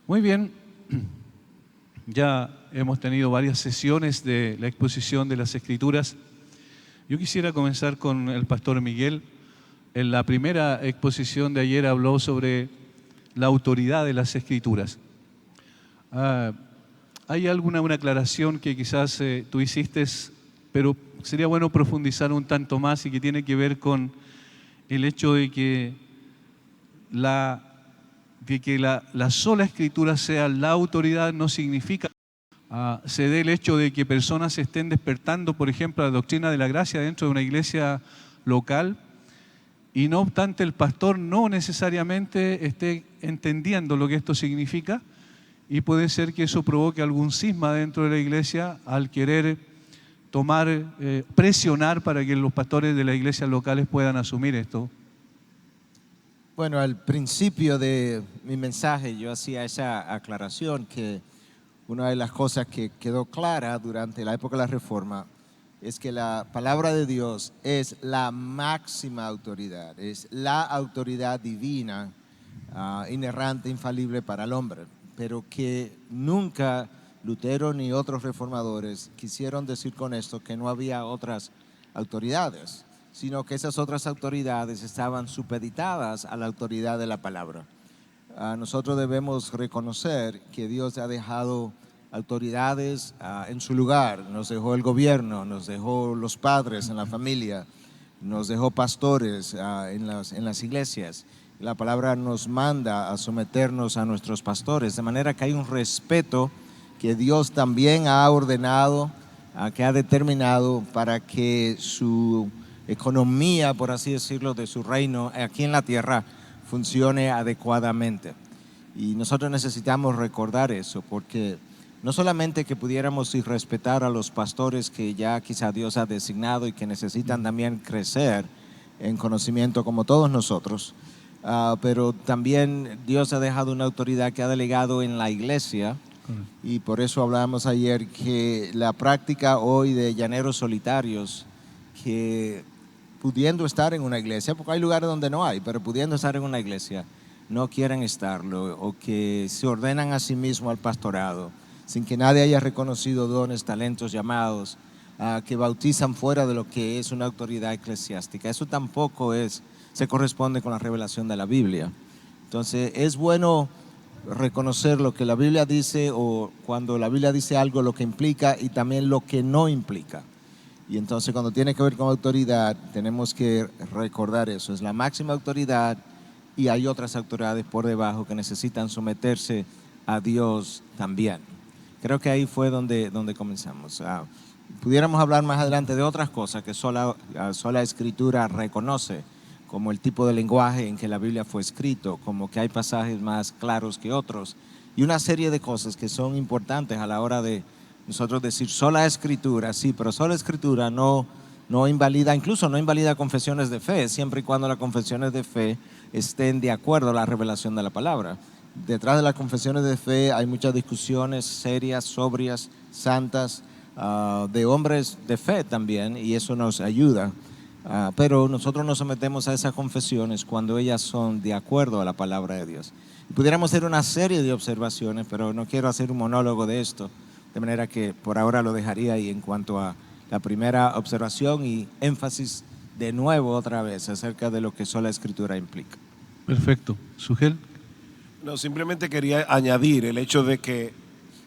Muy bien, ya hemos tenido varias sesiones de la exposición de las Escrituras. Yo quisiera comenzar con el pastor Miguel. En la primera exposición de ayer habló sobre la autoridad de las Escrituras. ¿Hay una aclaración que quizás tú hiciste, pero sería bueno profundizar un tanto más y que tiene que ver con el hecho de que la sola Escritura sea la autoridad no significa se dé el hecho de que personas estén despertando, por ejemplo, la doctrina de la gracia dentro de una iglesia local y no obstante el pastor no necesariamente esté entendiendo lo que esto significa y puede ser que eso provoque algún cisma dentro de la iglesia al querer presionar para que los pastores de las iglesias locales puedan asumir esto. Bueno, al principio de mi mensaje yo hacía esa aclaración que una de las cosas que quedó clara durante la época de la Reforma es que la palabra de Dios es la máxima autoridad, es la autoridad divina, inerrante, infalible para el hombre, pero que nunca Lutero ni otros reformadores quisieron decir con esto que no había otras autoridades, sino que esas otras autoridades estaban supeditadas a la autoridad de la palabra. Nosotros debemos reconocer que Dios ha dejado autoridades en su lugar. Nos dejó el gobierno, nos dejó los padres en la familia, nos dejó pastores en las iglesias. La palabra nos manda a someternos a nuestros pastores, de manera que hay un respeto que Dios también ha ordenado, que ha determinado para que su economía, por así decirlo, de su reino aquí en la tierra funcione adecuadamente. Y nosotros necesitamos recordar eso, porque no solamente que pudiéramos irrespetar a los pastores que ya quizá Dios ha designado y que necesitan también crecer en conocimiento como todos nosotros, pero también Dios ha dejado una autoridad que ha delegado en la iglesia. Y por eso hablábamos ayer que la práctica hoy de llaneros solitarios que pudiendo estar en una iglesia, porque hay lugares donde no hay, pero pudiendo estar en una iglesia, no quieren estarlo, o que se ordenan a sí mismos al pastorado, sin que nadie haya reconocido dones, talentos, llamados, que bautizan fuera de lo que es una autoridad eclesiástica. Eso tampoco se corresponde con la revelación de la Biblia. Entonces, es bueno reconocer lo que la Biblia dice, o cuando la Biblia dice algo, lo que implica y también lo que no implica. Y entonces cuando tiene que ver con autoridad, tenemos que recordar eso. Es la máxima autoridad y hay otras autoridades por debajo que necesitan someterse a Dios también. Creo que ahí fue donde comenzamos. Pudiéramos hablar más adelante de otras cosas que sola Escritura reconoce, como el tipo de lenguaje en que la Biblia fue escrito, como que hay pasajes más claros que otros, y una serie de cosas que son importantes a la hora de nosotros decir sola Escritura, sí, pero sola Escritura no invalida, incluso no invalida confesiones de fe, siempre y cuando las confesiones de fe estén de acuerdo a la revelación de la palabra. Detrás de las confesiones de fe hay muchas discusiones serias, sobrias, santas, de hombres de fe también, y eso nos ayuda. Pero nosotros nos sometemos a esas confesiones cuando ellas son de acuerdo a la palabra de Dios. Pudiéramos hacer una serie de observaciones, pero no quiero hacer un monólogo de esto, de manera que por ahora lo dejaría ahí en cuanto a la primera observación y énfasis de nuevo otra vez acerca de lo que sola Escritura implica. Perfecto. ¿Sugel? No, simplemente quería añadir el hecho de que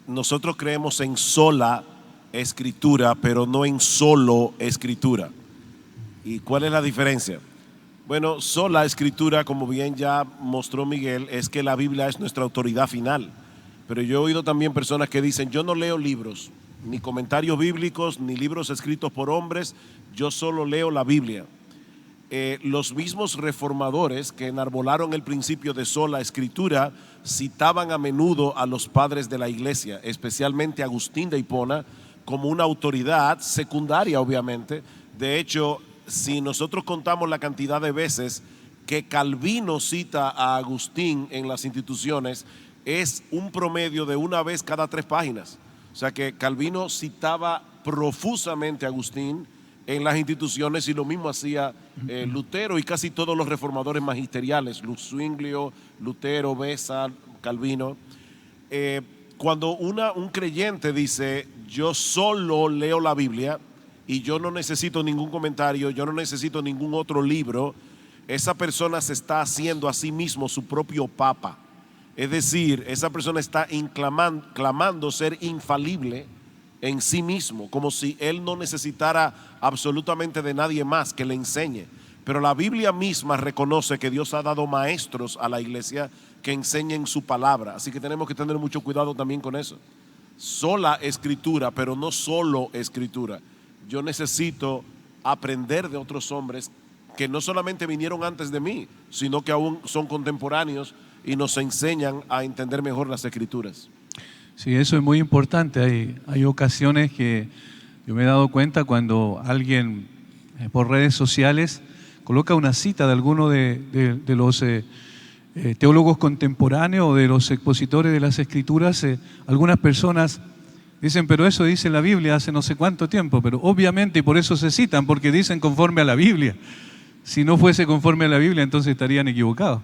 nosotros creemos en sola Escritura, pero no en solo Escritura. ¿Y cuál es la diferencia? Bueno, sola Escritura, como bien ya mostró Miguel, es que la Biblia es nuestra autoridad final. Pero yo he oído también personas que dicen, yo no leo libros, ni comentarios bíblicos, ni libros escritos por hombres, yo solo leo la Biblia. Los mismos reformadores que enarbolaron el principio de sola Escritura citaban a menudo a los padres de la iglesia, especialmente a Agustín de Hipona, como una autoridad secundaria, obviamente. De hecho, si nosotros contamos la cantidad de veces que Calvino cita a Agustín en las instituciones, es un promedio de una vez cada 3 páginas. O sea que Calvino citaba profusamente a Agustín en las instituciones y lo mismo hacía Lutero y casi todos los reformadores magisteriales, Zwinglio, Lutero, Beza, Calvino. cuando un creyente dice, yo solo leo la Biblia y yo no necesito ningún comentario, yo no necesito ningún otro libro, esa persona se está haciendo a sí mismo su propio papa. Es decir, esa persona está clamando ser infalible en sí mismo, como si él no necesitara absolutamente de nadie más que le enseñe. Pero la Biblia misma reconoce que Dios ha dado maestros a la iglesia que enseñen su palabra. Así que tenemos que tener mucho cuidado también con eso. Sola escritura, pero no solo escritura. Yo necesito aprender de otros hombres que no solamente vinieron antes de mí, sino que aún son contemporáneos y nos enseñan a entender mejor las escrituras. Sí, eso es muy importante. Hay ocasiones que yo me he dado cuenta cuando alguien por redes sociales coloca una cita de alguno de los teólogos contemporáneos o de los expositores de las escrituras. Algunas personas dicen, pero eso dice la Biblia hace no sé cuánto tiempo, pero obviamente, y por eso se citan, porque dicen conforme a la Biblia. Si no fuese conforme a la Biblia, entonces estarían equivocados.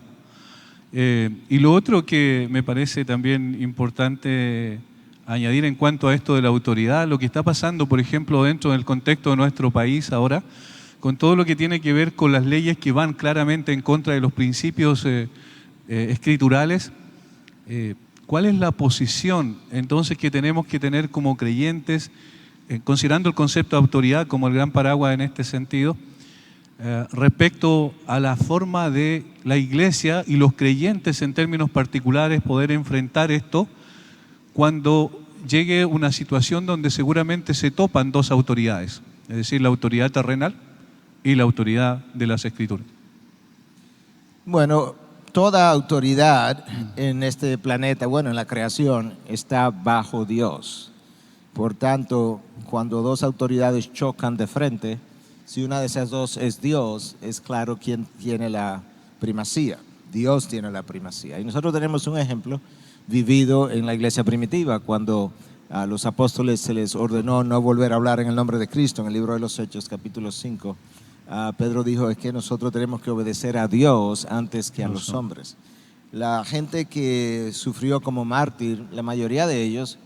Y lo otro que me parece también importante añadir en cuanto a esto de la autoridad, lo que está pasando, por ejemplo, dentro del contexto de nuestro país ahora, con todo lo que tiene que ver con las leyes que van claramente en contra de los principios escriturales. ¿Cuál es la posición entonces que tenemos que tener como creyentes, considerando el concepto de autoridad como el gran paraguas en este sentido, respecto a la forma de la iglesia y los creyentes en términos particulares poder enfrentar esto cuando llegue una situación donde seguramente se topan dos autoridades, es decir, la autoridad terrenal y la autoridad de las escrituras? Bueno, toda autoridad en este planeta, bueno, en la creación, está bajo Dios. Por tanto, cuando dos autoridades chocan de frente, si una de esas dos es Dios, es claro quién tiene la primacía. Dios tiene la primacía. Y nosotros tenemos un ejemplo vivido en la iglesia primitiva, cuando a los apóstoles se les ordenó no volver a hablar en el nombre de Cristo, en el libro de los Hechos, capítulo 5. Pedro dijo, es que nosotros tenemos que obedecer a Dios antes que a los hombres. La gente que sufrió como mártir, la mayoría de ellos,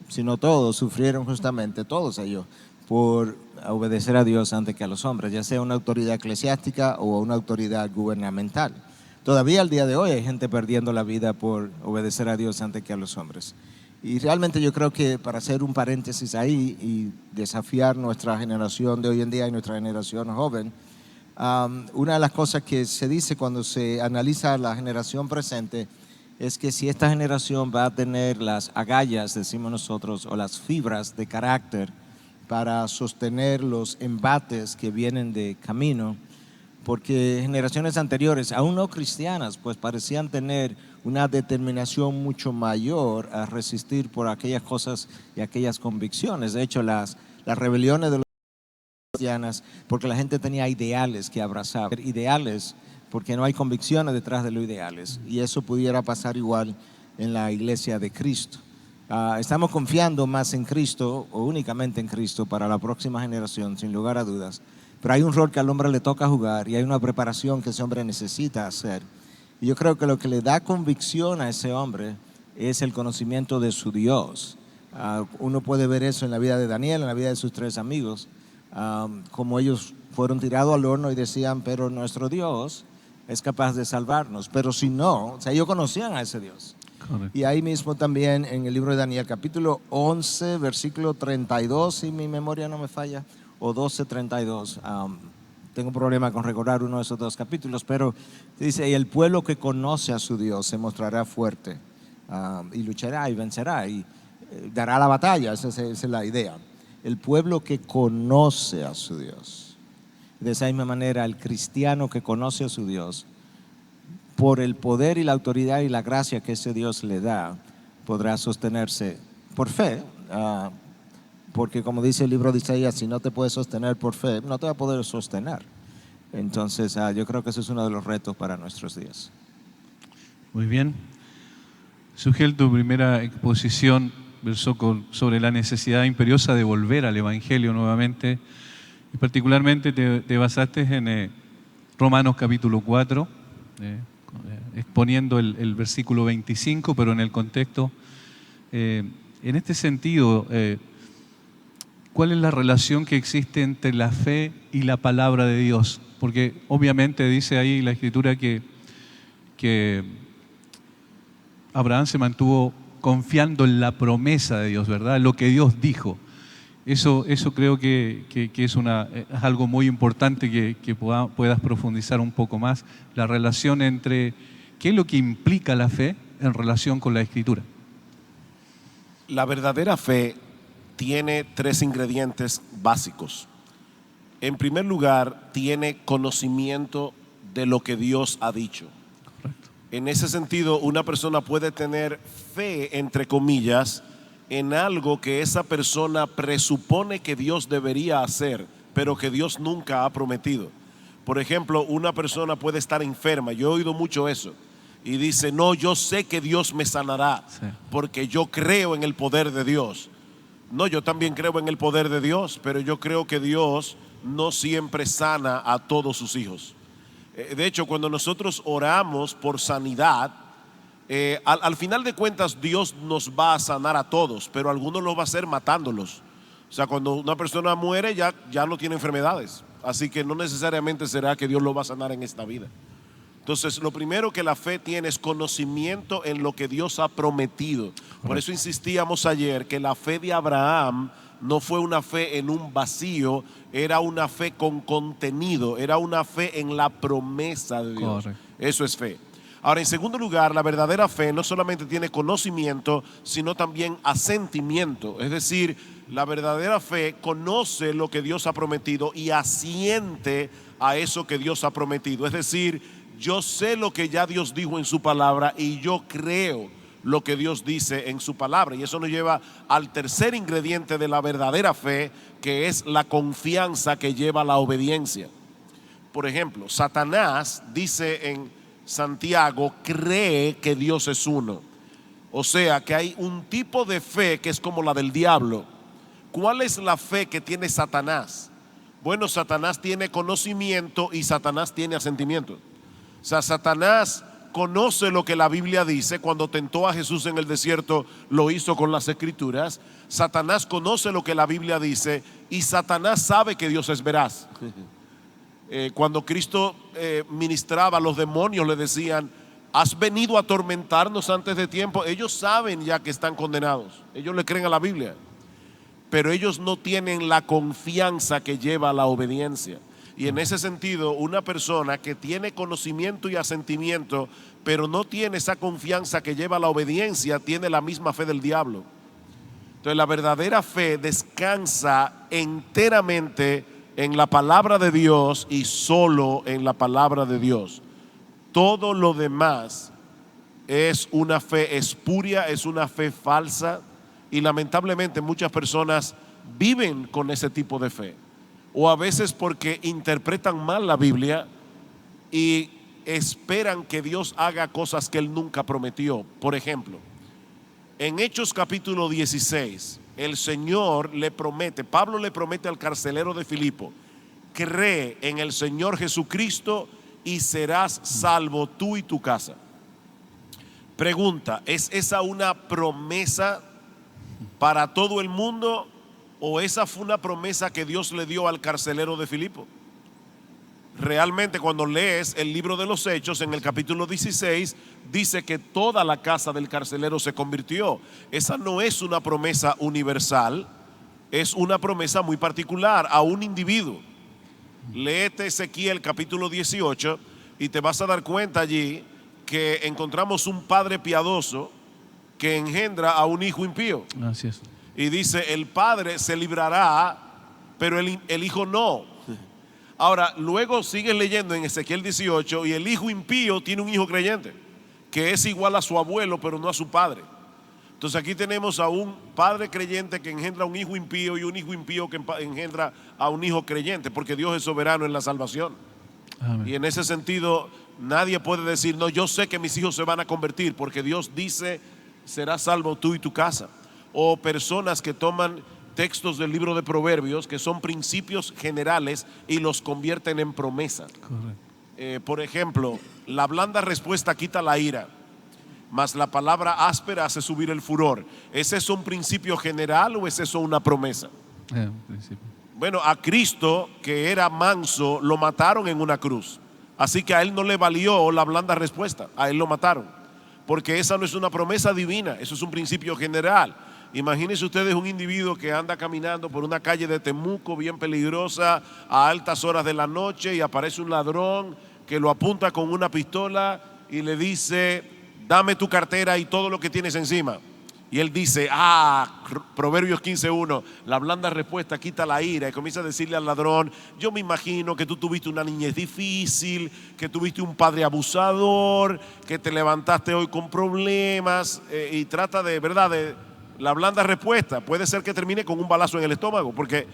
si no todos, sufrieron justamente, todos ellos, por obedecer a Dios antes que a los hombres, ya sea una autoridad eclesiástica o una autoridad gubernamental. Todavía al día de hoy hay gente perdiendo la vida por obedecer a Dios antes que a los hombres. Y realmente yo creo que, para hacer un paréntesis ahí y desafiar nuestra generación de hoy en día y nuestra generación joven, una de las cosas que se dice cuando se analiza la generación presente es que si esta generación va a tener las agallas, decimos nosotros, o las fibras de carácter para sostener los embates que vienen de camino, porque generaciones anteriores, aún no cristianas, pues parecían tener una determinación mucho mayor a resistir por aquellas cosas y aquellas convicciones. De hecho, las rebeliones de los cristianas, porque la gente tenía ideales que abrazar, ideales porque no hay convicciones detrás de los ideales, y eso pudiera pasar igual en la iglesia de Cristo. Estamos confiando más en Cristo, o únicamente en Cristo, para la próxima generación, sin lugar a dudas. Pero hay un rol que al hombre le toca jugar y hay una preparación que ese hombre necesita hacer. Y yo creo que lo que le da convicción a ese hombre es el conocimiento de su Dios. Uno puede ver eso en la vida de Daniel, en la vida de sus tres amigos, como ellos fueron tirados al horno y decían, pero nuestro Dios es capaz de salvarnos. Pero si no, o sea, ellos conocían a ese Dios. Correcto. Y ahí mismo también en el libro de Daniel, capítulo 11, versículo 32, si mi memoria no me falla, o 12:32. Tengo un problema con recordar uno de esos dos capítulos, pero dice, y el pueblo que conoce a su Dios se mostrará fuerte y luchará y vencerá y dará la batalla. Esa es la idea. El pueblo que conoce a su Dios. De esa misma manera, el cristiano que conoce a su Dios, por el poder y la autoridad y la gracia que ese Dios le da, podrá sostenerse por fe. Porque como dice el libro de Isaías, si no te puedes sostener por fe, no te va a poder sostener. Entonces yo creo que ese es uno de los retos para nuestros días. Muy bien. Sugel, tu primera exposición versó sobre la necesidad imperiosa de volver al Evangelio nuevamente, y particularmente te basaste en Romanos capítulo 4, exponiendo el versículo 25, pero en el contexto En este sentido, ¿cuál es la relación que existe entre la fe y la palabra de Dios? Porque obviamente dice ahí la Escritura que Abraham se mantuvo confiando en la promesa de Dios, ¿verdad? En lo que Dios dijo. Eso creo que es algo muy importante que puedas profundizar un poco más, la relación entre qué es lo que implica la fe en relación con la Escritura. La verdadera fe tiene 3 ingredientes básicos. En primer lugar, tiene conocimiento de lo que Dios ha dicho. Correcto. En ese sentido, una persona puede tener fe, entre comillas, en algo que esa persona presupone que Dios debería hacer, pero que Dios nunca ha prometido. Por ejemplo, una persona puede estar enferma, yo he oído mucho eso, y dice, no, yo sé que Dios me sanará, Sí. porque yo creo en el poder de Dios. No, yo también creo en el poder de Dios, pero yo creo que Dios no siempre sana a todos sus hijos. De hecho, cuando nosotros oramos por sanidad, al final de cuentas Dios nos va a sanar a todos, pero a algunos lo va a hacer matándolos. O sea, cuando una persona muere ya no tiene enfermedades, así que no necesariamente será que Dios lo va a sanar en esta vida. Entonces, lo primero que la fe tiene es conocimiento en lo que Dios ha prometido. Por eso insistíamos ayer que la fe de Abraham no fue una fe en un vacío, era una fe con contenido, era una fe en la promesa de Dios. Correcto. Eso es fe. Ahora, en segundo lugar, la verdadera fe no solamente tiene conocimiento, sino también asentimiento. Es decir, la verdadera fe conoce lo que Dios ha prometido y asiente a eso que Dios ha prometido. Es decir, yo sé lo que ya Dios dijo en su palabra y yo creo lo que Dios dice en su palabra. Y eso nos lleva al tercer ingrediente de la verdadera fe, que es la confianza que lleva a la obediencia. Por ejemplo, Satanás dice en Santiago, cree que Dios es uno. O sea, que hay un tipo de fe que es como la del diablo. ¿Cuál es la fe que tiene Satanás? Bueno, Satanás tiene conocimiento y Satanás tiene asentimiento. O sea, Satanás conoce lo que la Biblia dice. Cuando tentó a Jesús en el desierto, lo hizo con las Escrituras. Satanás conoce lo que la Biblia dice y Satanás sabe que Dios es veraz. Cuando Cristo ministraba, los demonios le decían, ¿has venido a atormentarnos antes de tiempo? Ellos saben ya que están condenados. Ellos le creen a la Biblia, pero ellos no tienen la confianza que lleva a la obediencia. Y en ese sentido, una persona que tiene conocimiento y asentimiento, pero no tiene esa confianza que lleva a la obediencia, tiene la misma fe del diablo. Entonces, la verdadera fe descansa enteramente en la palabra de Dios y solo en la palabra de Dios. Todo lo demás es una fe espuria, es una fe falsa, y lamentablemente muchas personas viven con ese tipo de fe. O a veces porque interpretan mal la Biblia y esperan que Dios haga cosas que Él nunca prometió. Por ejemplo, en Hechos capítulo 16, el Señor le promete, Pablo le promete al carcelero de Filipo, cree en el Señor Jesucristo y serás salvo tú y tu casa. Pregunta, ¿es esa una promesa para todo el mundo? ¿O esa fue una promesa que Dios le dio al carcelero de Filipo? Realmente, cuando lees el libro de los Hechos, en el capítulo 16, dice que toda la casa del carcelero se convirtió. Esa no es una promesa universal, es una promesa muy particular a un individuo. Léete Ezequiel capítulo 18 y te vas a dar cuenta allí que encontramos un padre piadoso que engendra a un hijo impío. Así es. Y dice, el padre se librará, pero el hijo no. Ahora, luego sigues leyendo en Ezequiel 18 y el hijo impío tiene un hijo creyente, que es igual a su abuelo, pero no a su padre. Entonces aquí tenemos a un padre creyente que engendra a un hijo impío y un hijo impío que engendra a un hijo creyente, porque Dios es soberano en la salvación. Amén. Y en ese sentido, nadie puede decir, no, yo sé que mis hijos se van a convertir, porque Dios dice, serás salvo tú y tu casa. O personas que toman textos del libro de Proverbios, que son principios generales, y los convierten en promesa. Correcto. Por ejemplo, la blanda respuesta quita la ira. mas la palabra áspera hace subir el furor. ¿Es eso un principio general o es eso una promesa? Principio. Bueno, a Cristo, que era manso, lo mataron en una cruz. Así que a él no le valió la blanda respuesta, a él lo mataron. Porque esa no es una promesa divina, eso es un principio general. Imagínense ustedes un individuo que anda caminando por una calle de Temuco bien peligrosa a altas horas de la noche y aparece un ladrón que lo apunta con una pistola y le dice: dame tu cartera y todo lo que tienes encima. Y él dice: Proverbios 15:1, la blanda respuesta quita la ira. Y comienza a decirle al ladrón: yo me imagino que tú tuviste una niñez difícil, que tuviste un padre abusador, que te levantaste hoy con problemas, y trata de, ¿verdad?, de la blanda respuesta. Puede ser que termine con un balazo en el estómago, porque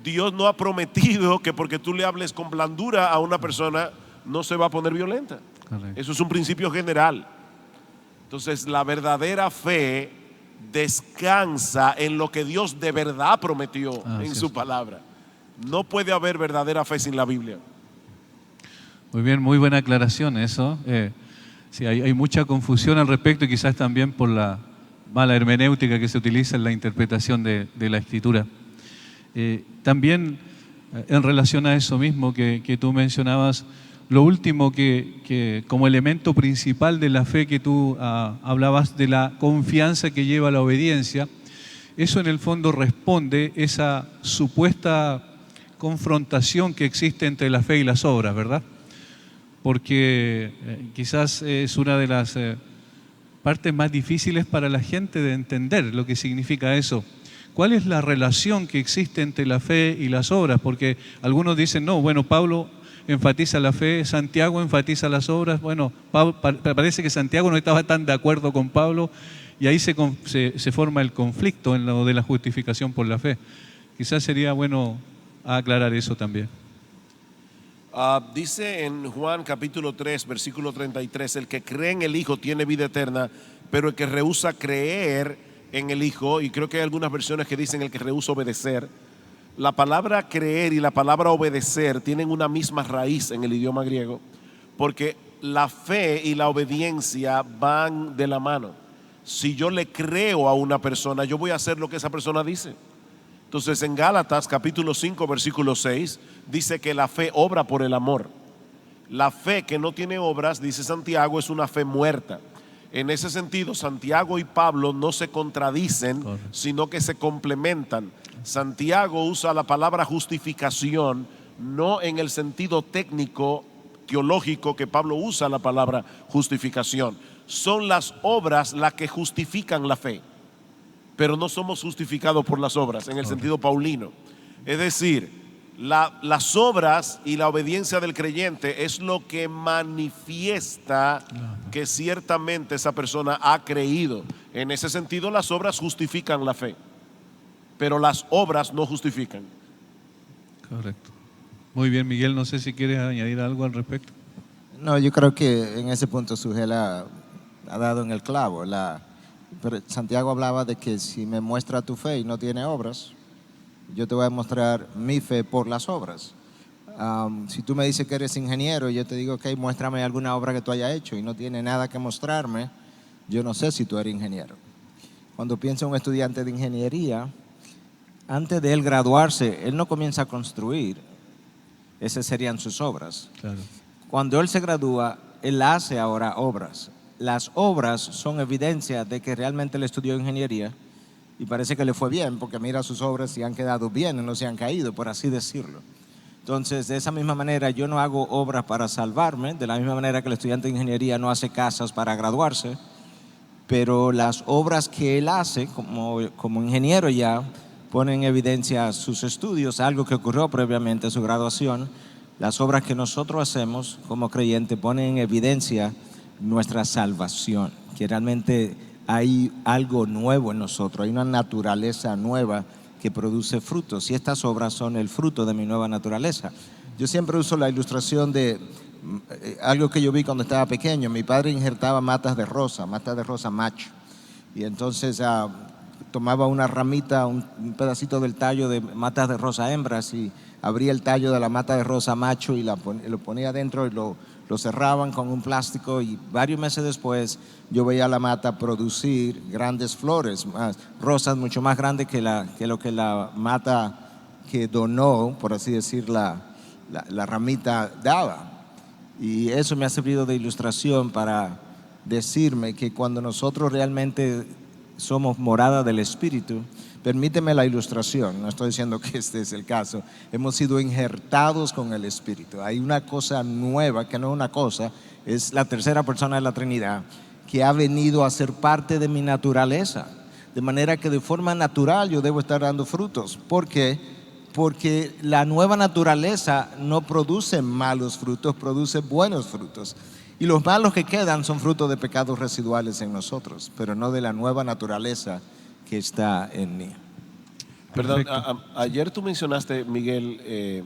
Dios no ha prometido que porque tú le hables con blandura a una persona no se va a poner violenta. Correcto. Eso es un principio general. Entonces, la verdadera fe descansa en lo que Dios de verdad prometió en su palabra. No puede haber verdadera fe sin la Biblia. Muy bien, muy buena aclaración eso. Sí, hay mucha confusión al respecto y quizás también por la mala hermenéutica que se utiliza en la interpretación de la Escritura. También en relación a eso mismo que tú mencionabas, lo último que como elemento principal de la fe que tú hablabas de la confianza que lleva a la obediencia, eso en el fondo responde esa supuesta confrontación que existe entre la fe y las obras, ¿verdad? Porque quizás es una de las partes más difíciles para la gente de entender lo que significa eso. ¿Cuál es la relación que existe entre la fe y las obras? Porque algunos dicen, no, bueno, Pablo enfatiza la fe, Santiago enfatiza las obras. Bueno, parece que Santiago no estaba tan de acuerdo con Pablo y ahí se forma el conflicto en lo de la justificación por la fe. Quizás sería bueno aclarar eso también. Dice en Juan capítulo 3, versículo 33, el que cree en el Hijo tiene vida eterna, pero el que rehúsa creer en el Hijo, y creo que hay algunas versiones que dicen el que rehúsa obedecer. La palabra creer y la palabra obedecer tienen una misma raíz en el idioma griego, porque la fe y la obediencia van de la mano. Si yo le creo a una persona, yo voy a hacer lo que esa persona dice. Entonces en Gálatas capítulo 5 versículo 6 dice que la fe obra por el amor. La fe que no tiene obras, dice Santiago, es una fe muerta. En ese sentido, Santiago y Pablo no se contradicen, sino que se complementan. Santiago usa la palabra justificación no en el sentido técnico teológico que Pablo usa la palabra justificación. Son las obras las que justifican la fe, pero no somos justificados por las obras en el sentido paulino. Es decir, las obras y la obediencia del creyente es lo que manifiesta que ciertamente esa persona ha creído. En ese sentido, las obras justifican la fe, pero las obras no justifican. Correcto. Muy bien, Miguel, no sé si quieres añadir algo al respecto. No, yo creo que en ese punto Sugela ha dado en el clavo. Pero Santiago hablaba de que si me muestra tu fe y no tiene obras, yo te voy a mostrar mi fe por las obras. Si tú me dices que eres ingeniero y yo te digo, ok, muéstrame alguna obra que tú hayas hecho y no tiene nada que mostrarme, yo no sé si tú eres ingeniero. Cuando piensa un estudiante de ingeniería, antes de él graduarse, él no comienza a construir. Esas serían sus obras. Claro. Cuando él se gradúa, él hace ahora obras. Las obras son evidencia de que realmente él estudió ingeniería y parece que le fue bien, porque mira sus obras y han quedado bien, no se han caído, por así decirlo. Entonces, de esa misma manera, yo no hago obras para salvarme, de la misma manera que el estudiante de ingeniería no hace casas para graduarse, pero las obras que él hace como ingeniero ya ponen en evidencia sus estudios, algo que ocurrió previamente a su graduación. Las obras que nosotros hacemos como creyentes ponen en evidencia nuestra salvación, que realmente hay algo nuevo en nosotros, hay una naturaleza nueva que produce frutos, y estas obras son el fruto de mi nueva naturaleza. Yo siempre uso la ilustración de algo que yo vi cuando estaba pequeño. Mi padre injertaba matas de rosa macho, y entonces tomaba una ramita, un pedacito del tallo de matas de rosa hembras y abría el tallo de la mata de rosa macho y lo ponía adentro y lo cerraban con un plástico, y varios meses después yo veía la mata producir grandes flores, rosas mucho más grandes que lo que la mata que donó, por así decir, la ramita daba. Y eso me ha servido de ilustración para decirme que cuando nosotros realmente somos morada del Espíritu, permíteme la ilustración, no estoy diciendo que este es el caso, hemos sido injertados con el Espíritu. Hay una cosa nueva, que no es una cosa, es la tercera persona de la Trinidad, que ha venido a ser parte de mi naturaleza, de manera que de forma natural yo debo estar dando frutos. ¿Por qué? Porque la nueva naturaleza no produce malos frutos, produce buenos frutos. Y los malos que quedan son frutos de pecados residuales en nosotros, pero no de la nueva naturaleza que está en mí. Perdón, ayer tú mencionaste, Miguel,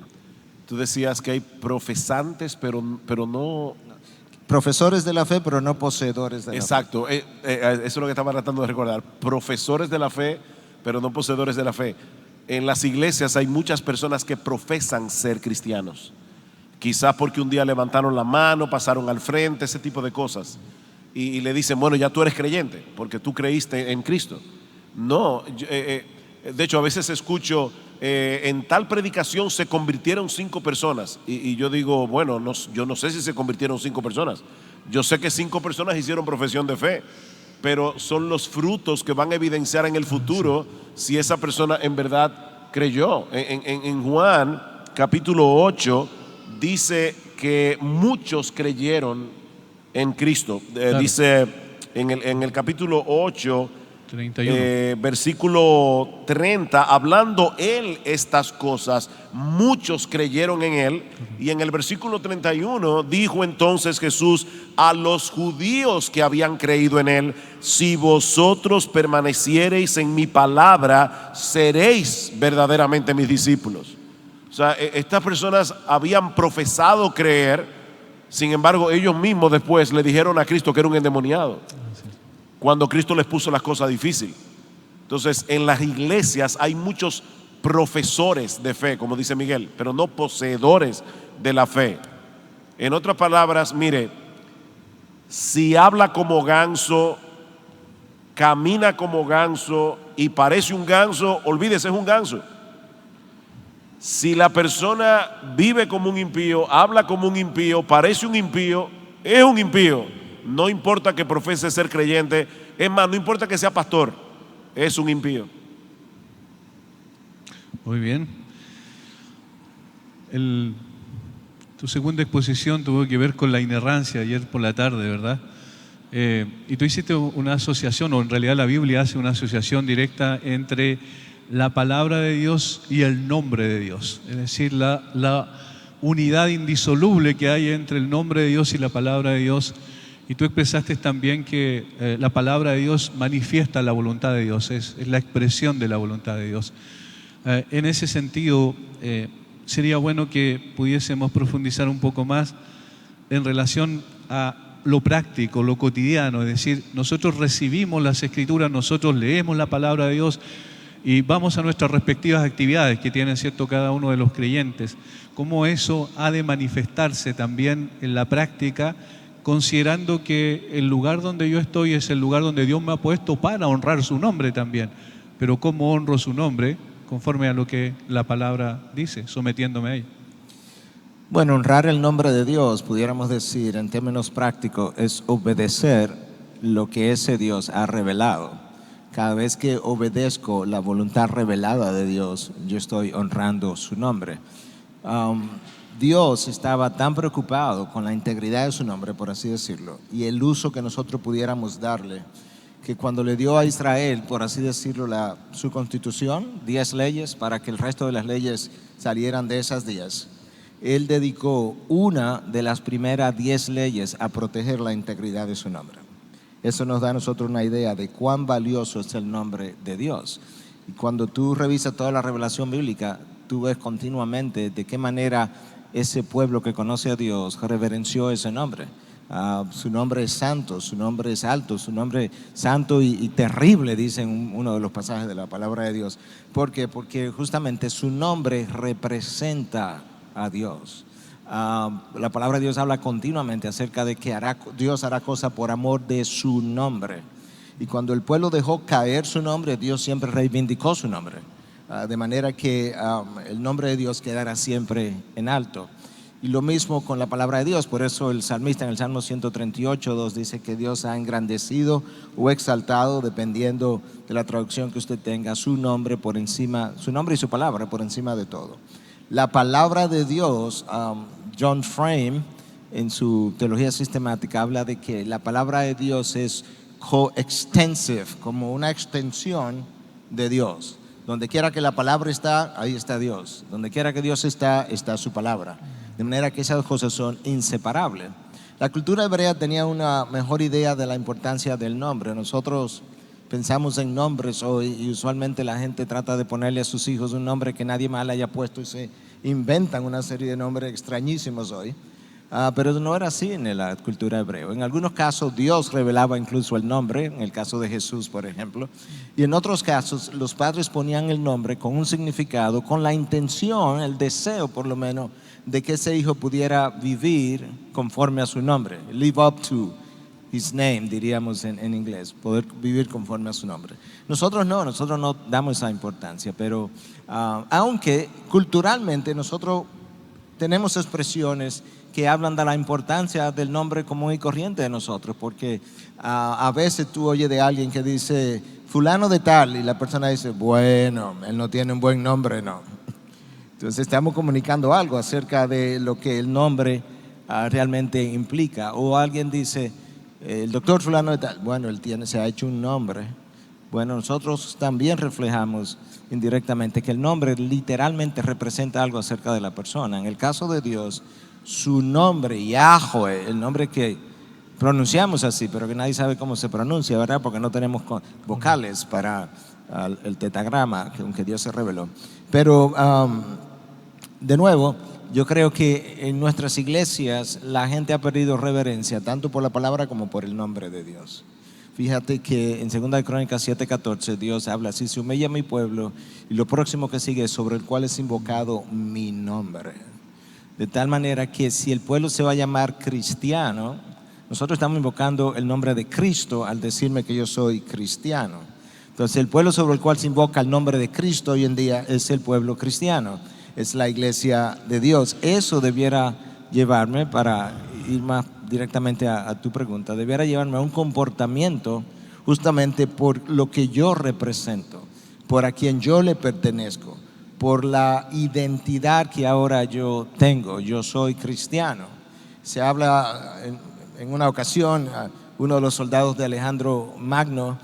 tú decías que hay profesantes, pero no... Profesores de la fe, pero no poseedores de la fe. Exacto, eso es lo que estaba tratando de recordar. Profesores de la fe, pero no poseedores de la fe. En las iglesias hay muchas personas que profesan ser cristianos. Quizás porque un día levantaron la mano, pasaron al frente, ese tipo de cosas. Y le dicen, bueno, ya tú eres creyente, porque tú creíste en Cristo. No, de hecho a veces escucho, en tal predicación se convirtieron 5 personas. Y yo digo, bueno, yo no sé si se convirtieron 5 personas. Yo sé que 5 personas hicieron profesión de fe, pero son los frutos que van a evidenciar en el futuro si esa persona en verdad creyó. En Juan capítulo 8 dice que muchos creyeron en Cristo. Claro. Dice en el capítulo 8, 31. Versículo 30, hablando él estas cosas, muchos creyeron en él. Y en el versículo 31 dijo entonces Jesús a los judíos que habían creído en él: si vosotros permaneciereis en mi palabra, seréis verdaderamente mis discípulos. O sea, estas personas habían profesado creer, sin embargo ellos mismos después le dijeron a Cristo que era un endemoniado, cuando Cristo les puso las cosas difíciles. Entonces, en las iglesias hay muchos profesores de fe, como dice Miguel, pero no poseedores de la fe. En otras palabras, mire, si habla como ganso, camina como ganso y parece un ganso, olvídese, es un ganso. Si la persona vive como un impío, habla como un impío, parece un impío, es un impío. No importa que profese ser creyente, es más, no importa que sea pastor, es un impío. Muy bien. Tu segunda exposición tuvo que ver con la inerrancia ayer por la tarde, ¿verdad? Y tú hiciste una asociación, o en realidad la Biblia hace una asociación directa entre la palabra de Dios y el nombre de Dios. Es decir, la unidad indisoluble que hay entre el nombre de Dios y la palabra de Dios. Y tú expresaste también que la palabra de Dios manifiesta la voluntad de Dios, es la expresión de la voluntad de Dios. En ese sentido, sería bueno que pudiésemos profundizar un poco más en relación a lo práctico, lo cotidiano. Es decir, nosotros recibimos las Escrituras, nosotros leemos la palabra de Dios y vamos a nuestras respectivas actividades que tienen, ¿cierto?, cada uno de los creyentes. Cómo eso ha de manifestarse también en la práctica, considerando que el lugar donde yo estoy es el lugar donde Dios me ha puesto para honrar su nombre también. Pero ¿cómo honro su nombre? Conforme a lo que la palabra dice, sometiéndome a ella. Bueno, honrar el nombre de Dios, pudiéramos decir en términos prácticos, es obedecer lo que ese Dios ha revelado. Cada vez que obedezco la voluntad revelada de Dios, yo estoy honrando su nombre. Dios estaba tan preocupado con la integridad de su nombre, por así decirlo, y el uso que nosotros pudiéramos darle, que cuando le dio a Israel, por así decirlo, su constitución, 10 leyes, para que el resto de las leyes salieran de esas 10, Él dedicó una de las primeras 10 leyes a proteger la integridad de su nombre. Eso nos da a nosotros una idea de cuán valioso es el nombre de Dios. Y cuando tú revisas toda la revelación bíblica, tú ves continuamente de qué manera ese pueblo que conoce a Dios reverenció ese nombre. Su nombre es santo, su nombre es alto, su nombre es santo y terrible, dice en uno de los pasajes de la palabra de Dios. ¿Por qué? Porque justamente su nombre representa a Dios. La palabra de Dios habla continuamente acerca de que Dios hará cosas por amor de su nombre. Y cuando el pueblo dejó caer su nombre, Dios siempre reivindicó su nombre. De manera que el nombre de Dios quedará siempre en alto. Y lo mismo con la palabra de Dios. Por eso el salmista en el Salmo 138:2 dice que Dios ha engrandecido o exaltado, dependiendo de la traducción que usted tenga, su nombre por encima, su nombre y su palabra por encima de todo. La palabra de Dios, John Frame, en su teología sistemática, habla de que la palabra de Dios es coextensive, como una extensión de Dios. Donde quiera que la palabra está, ahí está Dios. Donde quiera que Dios está, está su palabra. De manera que esas cosas son inseparables. La cultura hebrea tenía una mejor idea de la importancia del nombre. Nosotros pensamos en nombres hoy y usualmente la gente trata de ponerle a sus hijos un nombre que nadie más le haya puesto y se inventan una serie de nombres extrañísimos hoy. Pero no era así en la cultura hebrea. En algunos casos Dios revelaba incluso el nombre, en el caso de Jesús, por ejemplo. Y en otros casos los padres ponían el nombre con un significado, con la intención, el deseo por lo menos, de que ese hijo pudiera vivir conforme a su nombre. Live up to his name, diríamos en inglés. Poder vivir conforme a su nombre. Nosotros no damos esa importancia. Pero aunque culturalmente nosotros tenemos expresiones que hablan de la importancia del nombre común y corriente de nosotros, porque a veces tú oyes de alguien que dice fulano de tal y la persona dice, bueno, él no tiene un buen nombre, no. Entonces estamos comunicando algo acerca de lo que el nombre realmente implica. O alguien dice, el doctor fulano de tal, bueno, él se ha hecho un nombre. Bueno, nosotros también reflejamos indirectamente que el nombre literalmente representa algo acerca de la persona. En el caso de Dios, su nombre, Yahweh, el nombre que pronunciamos así, pero que nadie sabe cómo se pronuncia, ¿verdad? Porque no tenemos vocales para el tetagrama, aunque Dios se reveló. Pero, de nuevo, yo creo que en nuestras iglesias la gente ha perdido reverencia, tanto por la palabra como por el nombre de Dios. Fíjate que en 2 Crónicas 7:14 Dios habla así: se humilla mi pueblo, y lo próximo que sigue es sobre el cual es invocado mi nombre. De tal manera que si el pueblo se va a llamar cristiano, nosotros estamos invocando el nombre de Cristo al decirme que yo soy cristiano. Entonces el pueblo sobre el cual se invoca el nombre de Cristo hoy en día es el pueblo cristiano, es la iglesia de Dios. Eso debiera llevarme, para ir más directamente a tu pregunta, debiera llevarme a un comportamiento justamente por lo que yo represento, por a quien yo le pertenezco, por la identidad que ahora yo tengo. Yo soy cristiano. Se habla en una ocasión, uno de los soldados de Alejandro Magno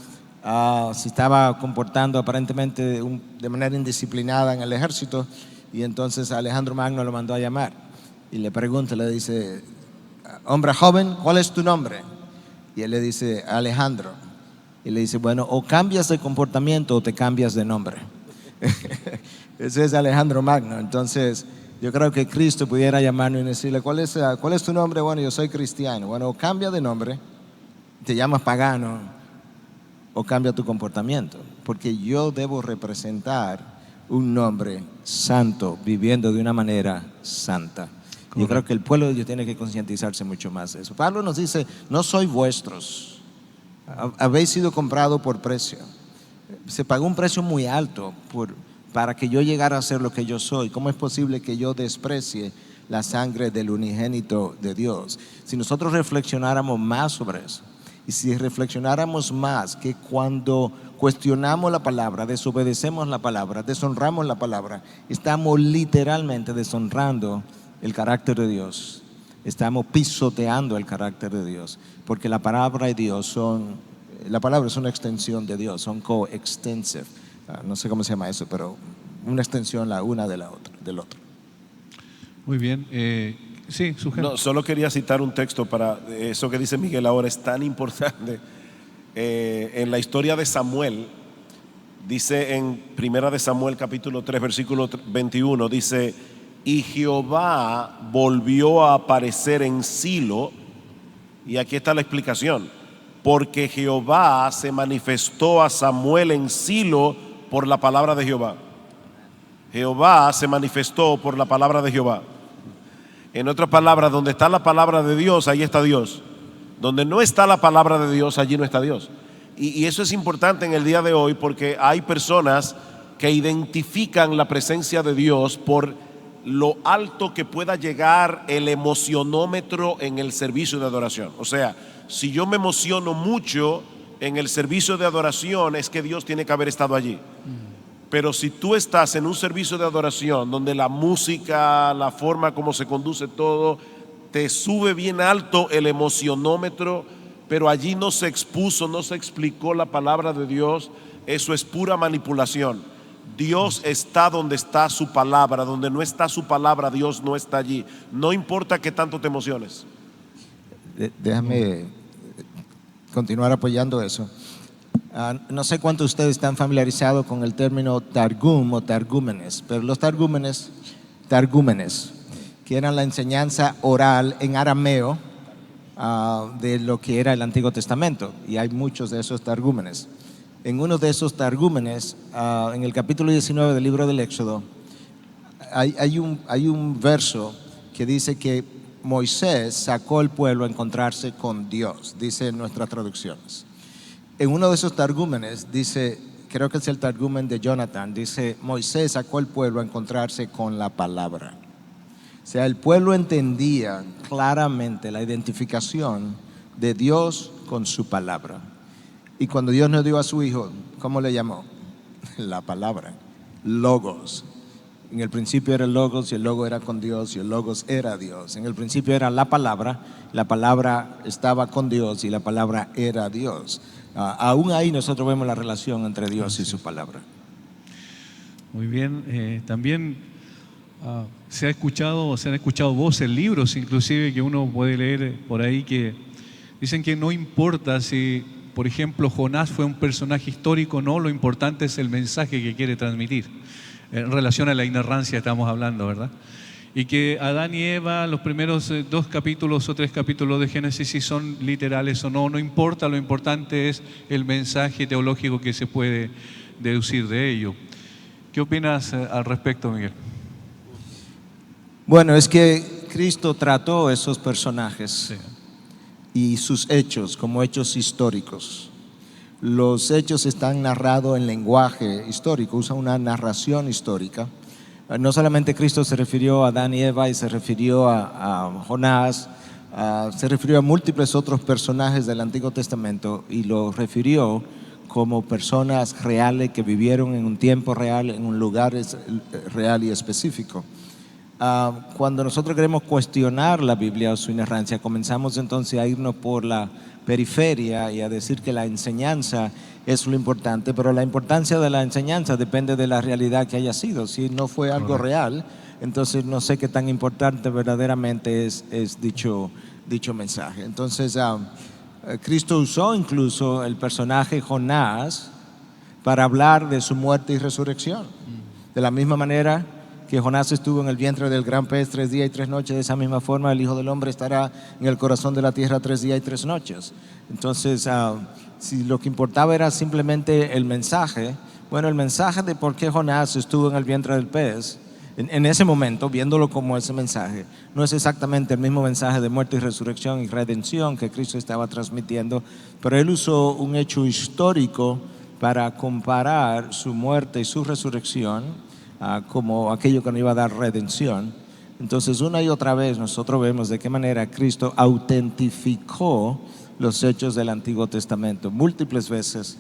se estaba comportando aparentemente de manera indisciplinada en el ejército, y entonces Alejandro Magno lo mandó a llamar y le pregunta, le dice: hombre joven, ¿cuál es tu nombre? Y él le dice: Alejandro. Y le dice: bueno, o cambias de comportamiento o te cambias de nombre. Ese es Alejandro Magno. Entonces yo creo que Cristo pudiera llamarnos y decirle: ¿cuál es tu nombre? Bueno, yo soy cristiano. Bueno, o cambia de nombre, te llamas pagano, o cambia tu comportamiento, porque yo debo representar un nombre santo, viviendo de una manera santa. Correcto. Yo creo que el pueblo de Dios tiene que concientizarse mucho más de eso. Pablo nos dice: no sois vuestros, habéis sido comprados por precio. Se pagó un precio muy alto para que yo llegara a ser lo que yo soy. ¿Cómo es posible que yo desprecie la sangre del unigénito de Dios? Si nosotros reflexionáramos más sobre eso, y si reflexionáramos más que cuando cuestionamos la palabra, desobedecemos la palabra, deshonramos la palabra, estamos literalmente deshonrando el carácter de Dios, estamos pisoteando el carácter de Dios, porque la palabra y Dios la palabra es una extensión de Dios, son coextensive. No sé cómo se llama eso, pero una extensión la una de la otra, del otro. Muy bien. Sí, sujeto. No, solo quería citar un texto para eso que dice Miguel ahora, es tan importante. En la historia de Samuel, dice en 1 de Samuel capítulo 3 versículo 21, dice: y Jehová volvió a aparecer en Silo Y aquí está la explicación. Porque Jehová se manifestó a Samuel en Silo por la palabra de Jehová. Jehová se manifestó por la palabra de Jehová. En otras palabras, donde está la palabra de Dios, ahí está Dios. Donde no está la palabra de Dios, allí no está Dios. Y eso es importante en el día de hoy porque hay personas que identifican la presencia de Dios por lo alto que pueda llegar el emocionómetro en el servicio de adoración. O sea, si yo me emociono mucho en el servicio de adoración, es que Dios tiene que haber estado allí. Pero si tú estás en un servicio de adoración donde la música, la forma como se conduce todo, te sube bien alto el emocionómetro, pero allí no se expuso, no se explicó la palabra de Dios, eso es pura manipulación. Dios está donde está su palabra, donde no está su palabra, Dios no está allí. No importa que tanto te emociones. Déjame continuar apoyando eso. No sé cuántos de ustedes están familiarizados con el término Targum o Targúmenes, pero los Targúmenes, que eran la enseñanza oral en arameo de lo que era el Antiguo Testamento, y hay muchos de esos Targúmenes. En uno de esos Targúmenes, en el capítulo 19 del libro del Éxodo, hay un verso que dice que Moisés sacó al pueblo a encontrarse con Dios, dice en nuestras traducciones. En uno de esos Targúmenes dice, creo que es el Targúmen de Jonathan, dice, Moisés sacó al pueblo a encontrarse con la palabra. O sea, el pueblo entendía claramente la identificación de Dios con su palabra. Y cuando Dios nos dio a su Hijo, ¿cómo le llamó? La palabra, Logos. En el principio era el Logos y el Logos era con Dios y el Logos era Dios. En el principio era la palabra estaba con Dios y la palabra era Dios. Aún ahí nosotros vemos la relación entre Dios y su palabra. Muy bien, también se han escuchado voces, libros inclusive que uno puede leer por ahí que dicen que no importa si, por ejemplo, Jonás fue un personaje histórico, no, lo importante es el mensaje que quiere transmitir. En relación a la inerrancia estamos hablando, ¿verdad? Y que Adán y Eva, los primeros 2 capítulos o 3 capítulos de Génesis, si son literales o no, no importa, lo importante es el mensaje teológico que se puede deducir de ello. ¿Qué opinas al respecto, Miguel? Bueno, es que Cristo trató esos personajes Sí. y sus hechos como hechos históricos. Los hechos están narrados en lenguaje histórico, usa una narración histórica. No solamente Cristo se refirió a Adán y Eva y se refirió a Jonás, se refirió a múltiples otros personajes del Antiguo Testamento y lo refirió como personas reales que vivieron en un tiempo real, en un lugar real y específico. Cuando nosotros queremos cuestionar la Biblia o su inerrancia, comenzamos entonces a irnos por la periferia y a decir que la enseñanza es lo importante, pero la importancia de la enseñanza depende de la realidad que haya sido. Si no fue algo real, entonces no sé qué tan importante verdaderamente es dicho mensaje. Entonces Cristo usó incluso el personaje Jonás para hablar de su muerte y resurrección. De la misma manera que Jonás estuvo en el vientre del gran pez 3 días y 3 noches, de esa misma forma el Hijo del Hombre estará en el corazón de la tierra 3 días y 3 noches. Entonces, si lo que importaba era simplemente el mensaje, bueno, el mensaje de por qué Jonás estuvo en el vientre del pez, en ese momento, viéndolo como ese mensaje, no es exactamente el mismo mensaje de muerte y resurrección y redención que Cristo estaba transmitiendo, pero él usó un hecho histórico para comparar su muerte y su resurrección como aquello que nos iba a dar redención. Entonces, una y otra vez nosotros vemos de qué manera Cristo autentificó los hechos del Antiguo Testamento. Múltiples veces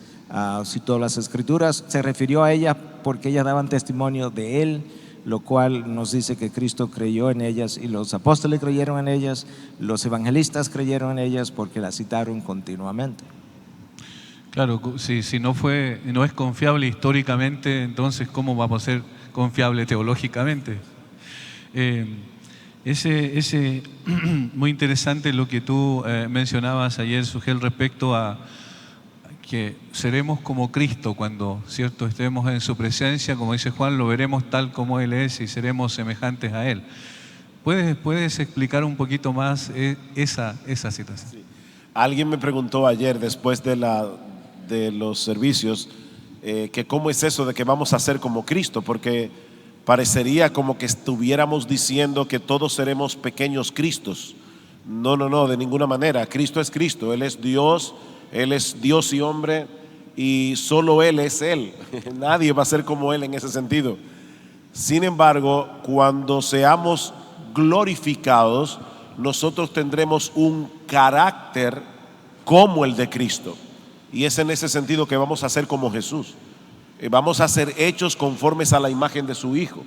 citó las Escrituras, se refirió a ellas porque ellas daban testimonio de Él, lo cual nos dice que Cristo creyó en ellas y los apóstoles creyeron en ellas, los evangelistas creyeron en ellas porque las citaron continuamente. Claro, si no es confiable históricamente, entonces ¿cómo vamos a ser confiable teológicamente? Muy interesante lo que tú mencionabas ayer, Sugel, respecto a que seremos como Cristo cuando, ¿cierto?, estemos en su presencia, como dice Juan, lo veremos tal como Él es y seremos semejantes a Él. ¿Puedes explicar un poquito más esa situación? Sí. Alguien me preguntó ayer después de los servicios que cómo es eso de que vamos a ser como Cristo, porque parecería como que estuviéramos diciendo que todos seremos pequeños Cristos. No, no, no, de ninguna manera. Cristo es Cristo, Él es Dios y hombre, y solo Él es Él. Nadie va a ser como Él en ese sentido. Sin embargo, cuando seamos glorificados, nosotros tendremos un carácter como el de Cristo. Y es en ese sentido que vamos a ser como Jesús. Vamos a ser hechos conformes a la imagen de su Hijo.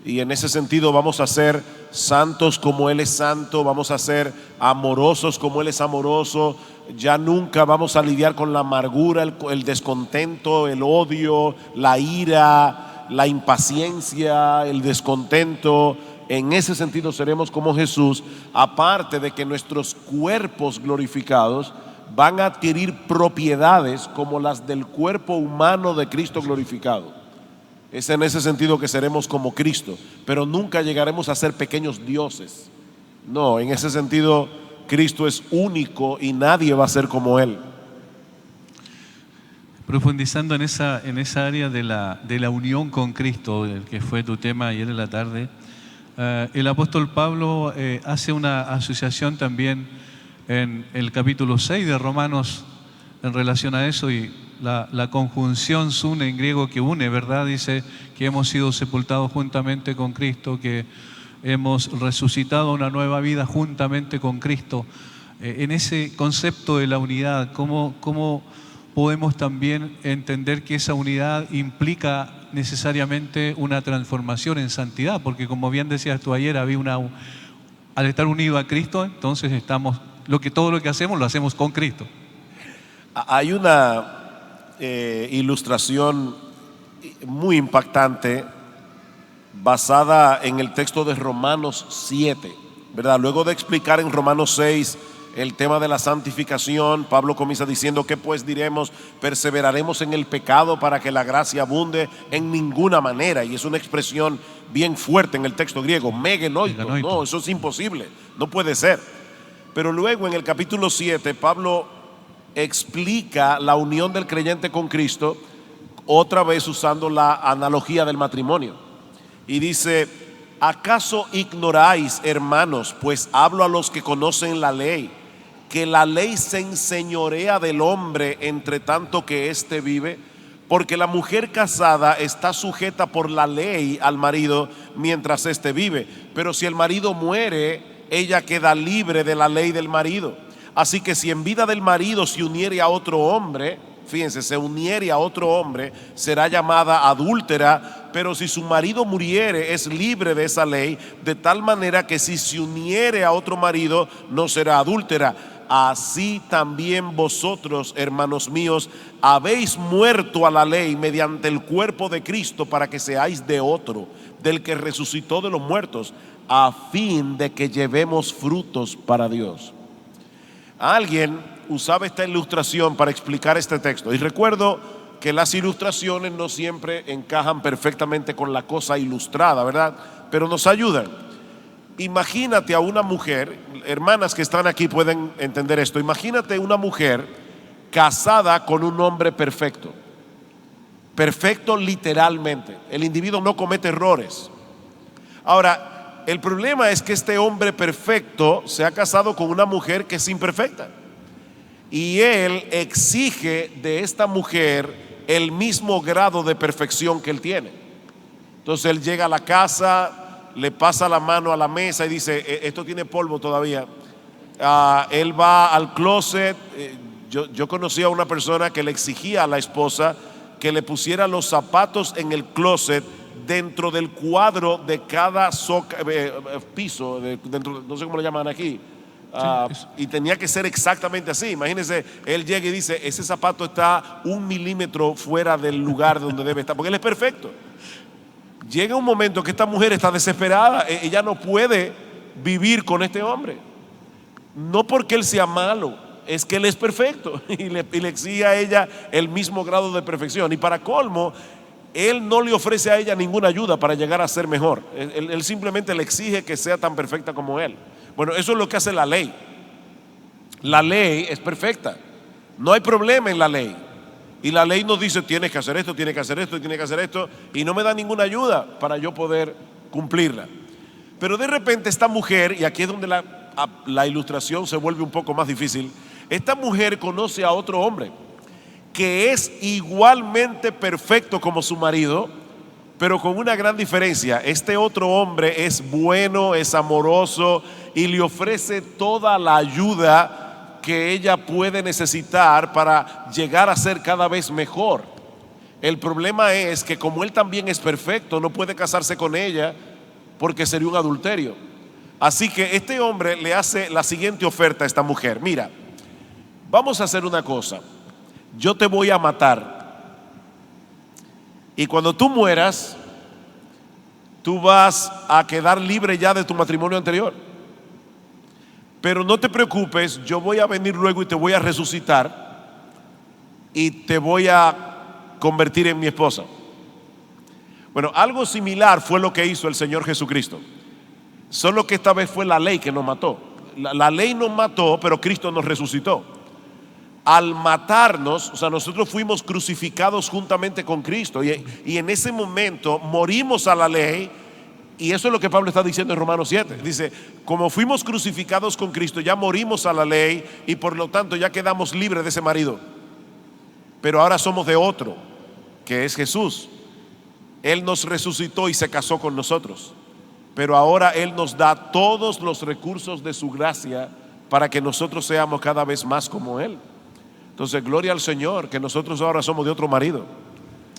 Y en ese sentido vamos a ser santos como Él es santo, vamos a ser amorosos como Él es amoroso. Ya nunca vamos a lidiar con la amargura, el descontento, el odio, la ira, la impaciencia, el descontento. En ese sentido seremos como Jesús, aparte de que nuestros cuerpos glorificados van a adquirir propiedades como las del cuerpo humano de Cristo glorificado. Es en ese sentido que seremos como Cristo, pero nunca llegaremos a ser pequeños dioses. No, en ese sentido Cristo es único y nadie va a ser como Él. Profundizando en esa área de la unión con Cristo, el que fue tu tema ayer en la tarde, el apóstol Pablo hace una asociación también en el capítulo 6 de Romanos en relación a eso, y la conjunción sune en griego, que une, ¿verdad? Dice que hemos sido sepultados juntamente con Cristo, que hemos resucitado una nueva vida juntamente con Cristo. En ese concepto de la unidad, ¿cómo podemos también entender que esa unidad implica necesariamente una transformación en santidad? Porque como bien decías tú ayer, al estar unido a Cristo, entonces todo lo que hacemos lo hacemos con Cristo. Hay una ilustración muy impactante basada en el texto de Romanos 7, ¿verdad? Luego de explicar en Romanos 6 el tema de la santificación, Pablo comienza diciendo: ¿qué pues diremos? ¿Perseveraremos en el pecado para que la gracia abunde? En ninguna manera. Y es una expresión bien fuerte en el texto griego, megenoito. No, eso es imposible, no puede ser. Pero luego en el capítulo 7 Pablo explica la unión del creyente con Cristo, otra vez usando la analogía del matrimonio, y dice: ¿acaso ignoráis, hermanos, pues hablo a los que conocen la ley, que la ley se enseñorea del hombre entre tanto que éste vive? Porque la mujer casada está sujeta por la ley al marido mientras éste vive, pero si el marido muere, ella queda libre de la ley del marido. Así que si en vida del marido se uniere a otro hombre, fíjense, se uniere a otro hombre, será llamada adúltera, pero si su marido muriere, es libre de esa ley, de tal manera que si se uniere a otro marido, no será adúltera. Así también vosotros, hermanos míos, habéis muerto a la ley mediante el cuerpo de Cristo, para que seáis de otro, del que resucitó de los muertos, a fin de que llevemos frutos para Dios. Alguien usaba esta ilustración para explicar este texto, y recuerdo que las ilustraciones no siempre encajan perfectamente con la cosa ilustrada, ¿verdad? Pero nos ayudan. Imagínate a una mujer, hermanas que están aquí pueden entender esto. Imagínate una mujer casada con un hombre perfecto. Perfecto literalmente. El individuo no comete errores. Ahora, el problema es que este hombre perfecto se ha casado con una mujer que es imperfecta, y él exige de esta mujer el mismo grado de perfección que él tiene. Entonces él llega a la casa, le pasa la mano a la mesa y dice: esto tiene polvo todavía. Él va al closet. Yo conocí a una persona que le exigía a la esposa que le pusiera los zapatos en el closet dentro del cuadro de cada piso, dentro, no sé cómo lo llaman aquí. Y tenía que ser exactamente así. Imagínense, él llega y dice: ese zapato está 1 milímetro fuera del lugar donde debe estar, porque él es perfecto. Llega un momento que esta mujer está desesperada. Ella no puede vivir con este hombre, no porque él sea malo, es que él es perfecto, y le exige a ella el mismo grado de perfección. Y para colmo, él no le ofrece a ella ninguna ayuda para llegar a ser mejor. Él simplemente le exige que sea tan perfecta como él. Bueno, eso es lo que hace la ley. La ley es perfecta. No hay problema en la ley. Y la ley nos dice, tienes que hacer esto, tienes que hacer esto, tienes que hacer esto. Y no me da ninguna ayuda para yo poder cumplirla. Pero de repente esta mujer, y aquí es donde la ilustración se vuelve un poco más difícil. Esta mujer conoce a otro hombre que es igualmente perfecto como su marido, pero con una gran diferencia. Este otro hombre es bueno, es amoroso y le ofrece toda la ayuda que ella puede necesitar para llegar a ser cada vez mejor. El problema es que como él también es perfecto, no puede casarse con ella porque sería un adulterio. Así que este hombre le hace la siguiente oferta a esta mujer: mira, vamos a hacer una cosa, yo te voy a matar y cuando tú mueras, tú vas a quedar libre ya de tu matrimonio anterior. Pero no te preocupes, yo voy a venir luego y te voy a resucitar y te voy a convertir en mi esposa. Bueno, algo similar fue lo que hizo el Señor Jesucristo. Solo que esta vez fue la ley que nos mató. La ley nos mató, pero Cristo nos resucitó. Al matarnos, o sea, nosotros fuimos crucificados juntamente con Cristo y en ese momento morimos a la ley. Y eso es lo que Pablo está diciendo en Romanos 7. Dice, como fuimos crucificados con Cristo, ya morimos a la ley y por lo tanto ya quedamos libres de ese marido. Pero ahora somos de otro, que es Jesús. Él nos resucitó y se casó con nosotros. Pero ahora Él nos da todos los recursos de su gracia para que nosotros seamos cada vez más como Él. Entonces, gloria al Señor, que nosotros ahora somos de otro marido.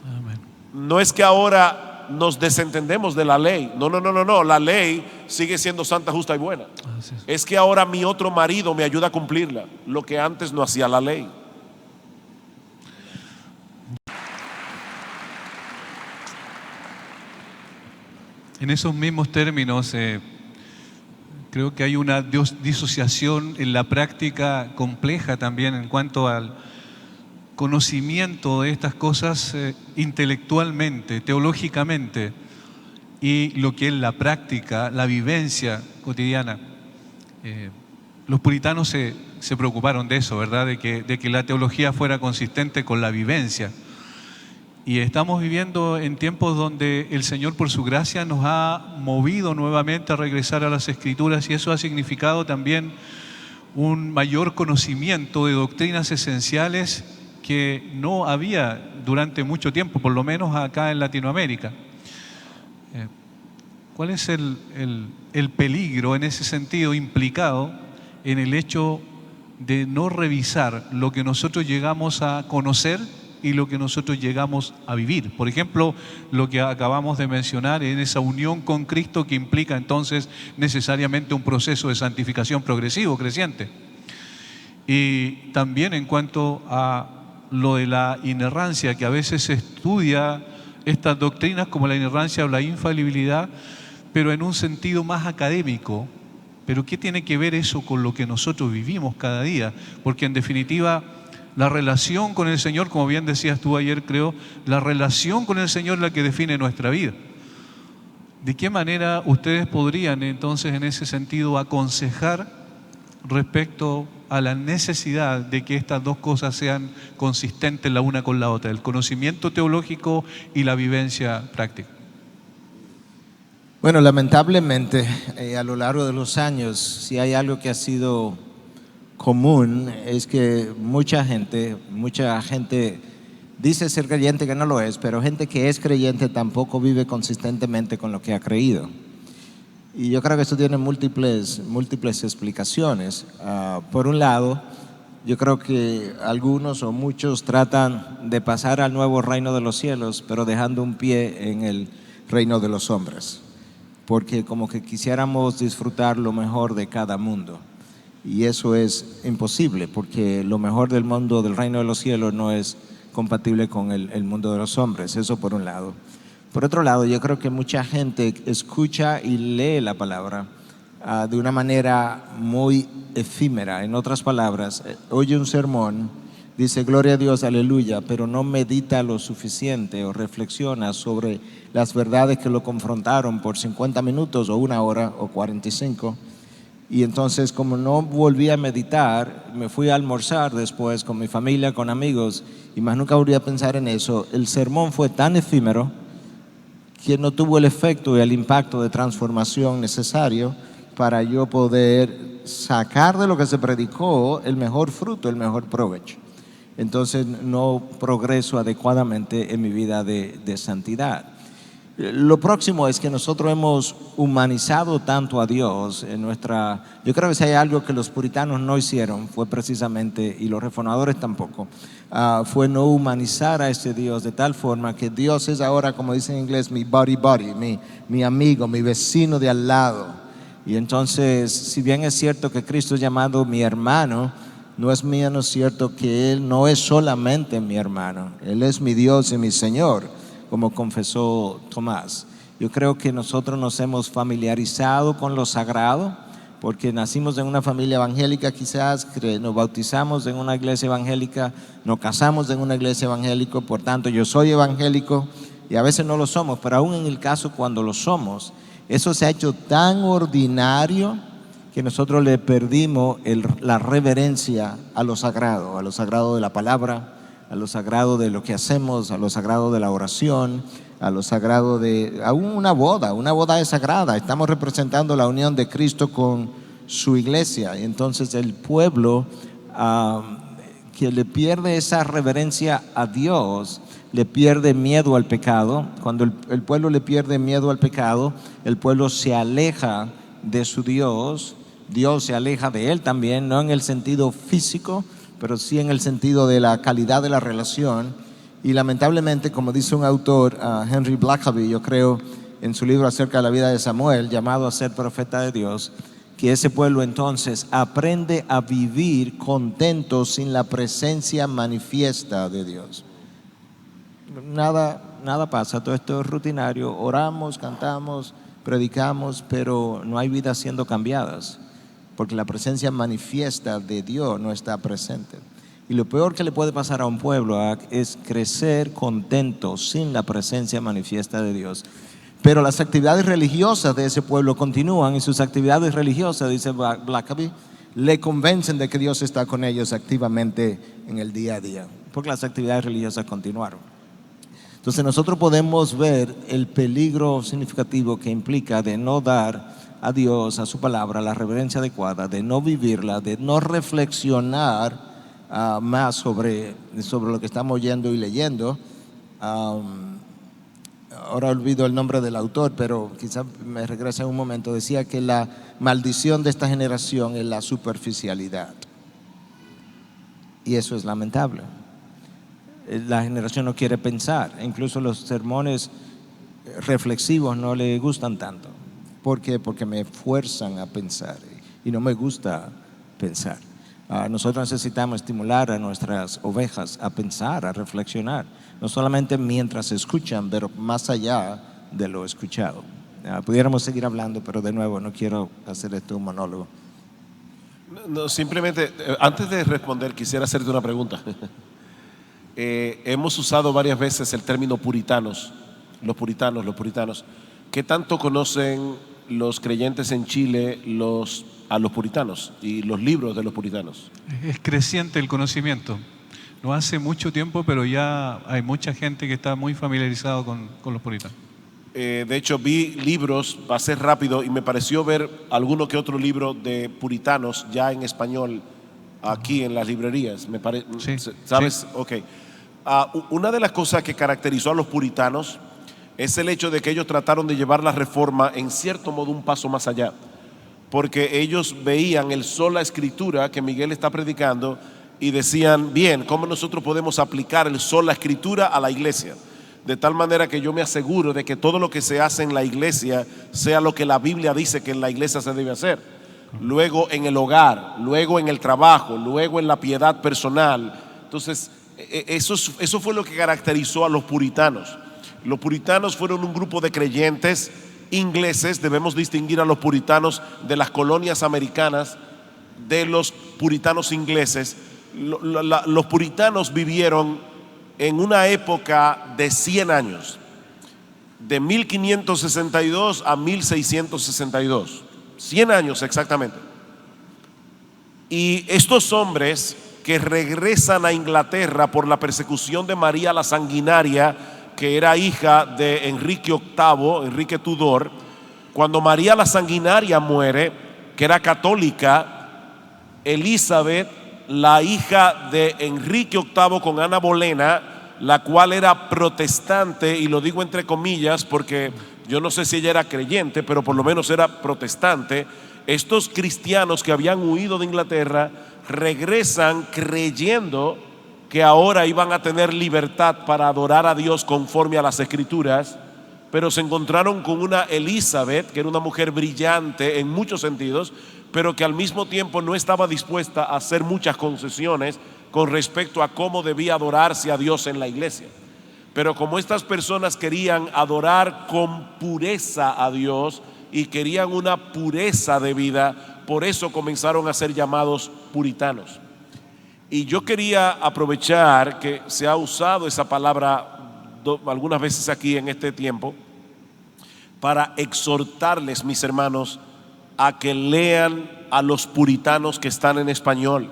Amén. No es que ahora nos desentendemos de la ley. No. La ley sigue siendo santa, justa y buena. Es que ahora mi otro marido me ayuda a cumplirla, lo que antes no hacía la ley. En esos mismos términos, creo que hay una disociación en la práctica compleja también en cuanto al conocimiento de estas cosas intelectualmente, teológicamente, y lo que es la práctica, la vivencia cotidiana. Los puritanos se preocuparon de eso, ¿verdad? De que la teología fuera consistente con la vivencia. Y estamos viviendo en tiempos donde el Señor por su gracia nos ha movido nuevamente a regresar a las Escrituras y eso ha significado también un mayor conocimiento de doctrinas esenciales que no había durante mucho tiempo, por lo menos acá en Latinoamérica. ¿Cuál es el peligro en ese sentido implicado en el hecho de no revisar lo que nosotros llegamos a conocer y lo que nosotros llegamos a vivir? Por ejemplo, lo que acabamos de mencionar en esa unión con Cristo que implica entonces necesariamente un proceso de santificación progresivo, creciente. Y también en cuanto a lo de la inerrancia, que a veces se estudia estas doctrinas como la inerrancia o la infalibilidad, pero en un sentido más académico. Pero ¿qué tiene que ver eso con lo que nosotros vivimos cada día? Porque en definitiva, la relación con el Señor, como bien decías tú ayer, creo, la relación con el Señor es la que define nuestra vida. ¿De qué manera ustedes podrían entonces en ese sentido aconsejar respecto a la necesidad de que estas dos cosas sean consistentes la una con la otra, el conocimiento teológico y la vivencia práctica? Bueno, lamentablemente, a lo largo de los años, si hay algo que ha sido común, es que mucha gente dice ser creyente que no lo es, pero gente que es creyente tampoco vive consistentemente con lo que ha creído. Y yo creo que esto tiene múltiples explicaciones. Por un lado, yo creo que algunos o muchos tratan de pasar al nuevo reino de los cielos, pero dejando un pie en el reino de los hombres, porque como que quisiéramos disfrutar lo mejor de cada mundo. Y eso es imposible, porque lo mejor del mundo del reino de los cielos no es compatible con el mundo de los hombres. Eso por un lado. Por otro lado, yo creo que mucha gente escucha y lee la palabra de una manera muy efímera. En otras palabras, oye un sermón, dice gloria a Dios, aleluya, pero no medita lo suficiente o reflexiona sobre las verdades que lo confrontaron por 50 minutos o una hora o 45. Y entonces, como no volví a meditar, me fui a almorzar después con mi familia, con amigos, y más nunca volví a pensar en eso. El sermón fue tan efímero que no tuvo el efecto y el impacto de transformación necesario para yo poder sacar de lo que se predicó el mejor fruto, el mejor provecho. Entonces no progreso adecuadamente en mi vida de santidad. Lo próximo es que nosotros hemos humanizado tanto a Dios en nuestra... Yo creo que si hay algo que los puritanos no hicieron fue precisamente, y los reformadores tampoco, fue no humanizar a ese Dios de tal forma que Dios es ahora, como dice en inglés, mi buddy, mi amigo, mi vecino de al lado. Y entonces, si bien es cierto que Cristo es llamado mi hermano, no es menos cierto que Él no es solamente mi hermano, Él es mi Dios y mi Señor, como confesó Tomás. Yo creo que nosotros nos hemos familiarizado con lo sagrado, porque nacimos en una familia evangélica quizás, nos bautizamos en una iglesia evangélica, nos casamos en una iglesia evangélica, por tanto yo soy evangélico, y a veces no lo somos, pero aún en el caso cuando lo somos, eso se ha hecho tan ordinario que nosotros le perdimos la reverencia a lo sagrado de la palabra, a lo sagrado de lo que hacemos, a lo sagrado de la oración, a lo sagrado de aún una boda es sagrada. Estamos representando la unión de Cristo con su iglesia. Y entonces el pueblo que le pierde esa reverencia a Dios, le pierde miedo al pecado. Cuando el pueblo le pierde miedo al pecado, el pueblo se aleja de su Dios, Dios se aleja de él también, no en el sentido físico, pero sí en el sentido de la calidad de la relación. Y lamentablemente, como dice un autor, Henry Blackaby, yo creo, en su libro acerca de la vida de Samuel, llamado a ser profeta de Dios, que ese pueblo entonces aprende a vivir contento sin la presencia manifiesta de Dios. Nada pasa, todo esto es rutinario, oramos, cantamos, predicamos, pero no hay vidas siendo cambiadas, porque la presencia manifiesta de Dios no está presente. Y lo peor que le puede pasar a un pueblo es crecer contento sin la presencia manifiesta de Dios. Pero las actividades religiosas de ese pueblo continúan, y sus actividades religiosas, dice Blackaby, le convencen de que Dios está con ellos activamente en el día a día, porque las actividades religiosas continuaron. Entonces nosotros podemos ver el peligro significativo que implica de no dar a Dios, a su palabra, la reverencia adecuada, de no vivirla, de no reflexionar más sobre lo que estamos oyendo y leyendo. Ahora olvido el nombre del autor, pero quizás me regrese en un momento. Decía que la maldición de esta generación es la superficialidad, y eso es lamentable. La generación no quiere pensar, incluso los sermones reflexivos no le gustan tanto. ¿Por qué? Porque me fuerzan a pensar y no me gusta pensar. Nosotros necesitamos estimular a nuestras ovejas a pensar, a reflexionar, no solamente mientras escuchan, pero más allá de lo escuchado. Pudiéramos seguir hablando, pero de nuevo no quiero hacer esto un monólogo. No, simplemente, antes de responder, quisiera hacerte una pregunta. Hemos usado varias veces el término puritanos, los puritanos. ¿Qué tanto conocen los creyentes en Chile a los puritanos y los libros de los puritanos? Es creciente el conocimiento. No hace mucho tiempo, pero ya hay mucha gente que está muy familiarizado con los puritanos. De hecho, vi libros, va a ser rápido, y me pareció ver alguno que otro libro de puritanos ya en español aquí en las librerías. Sí, ¿sabes? sí. Ok. Una de las cosas que caracterizó a los puritanos es el hecho de que ellos trataron de llevar la reforma en cierto modo un paso más allá, porque ellos veían el sola escritura que Miguel está predicando y decían, bien, ¿cómo nosotros podemos aplicar el sola escritura a la iglesia? De tal manera que yo me aseguro de que todo lo que se hace en la iglesia sea lo que la Biblia dice que en la iglesia se debe hacer. Luego en el hogar, luego en el trabajo, luego en la piedad personal. Entonces, eso fue lo que caracterizó a los puritanos. Los puritanos fueron un grupo de creyentes ingleses. Debemos distinguir a los puritanos de las colonias americanas de los puritanos ingleses. Los puritanos vivieron en una época de 100 años, de 1562 a 1662, 100 años exactamente. Y estos hombres que regresan a Inglaterra por la persecución de María la Sanguinaria, que era hija de Enrique VIII, Enrique Tudor, cuando María la Sanguinaria muere, que era católica, Elizabeth, la hija de Enrique VIII con Ana Bolena, la cual era protestante, y lo digo entre comillas porque yo no sé si ella era creyente, pero por lo menos era protestante. Estos cristianos que habían huido de Inglaterra regresan creyendo que ahora iban a tener libertad para adorar a Dios conforme a las Escrituras, pero se encontraron con una Elizabeth, que era una mujer brillante en muchos sentidos, pero que al mismo tiempo no estaba dispuesta a hacer muchas concesiones con respecto a cómo debía adorarse a Dios en la iglesia. Pero como estas personas querían adorar con pureza a Dios y querían una pureza de vida, por eso comenzaron a ser llamados puritanos. Y yo quería aprovechar que se ha usado esa palabra algunas veces aquí en este tiempo para exhortarles, mis hermanos, a que lean a los puritanos que están en español,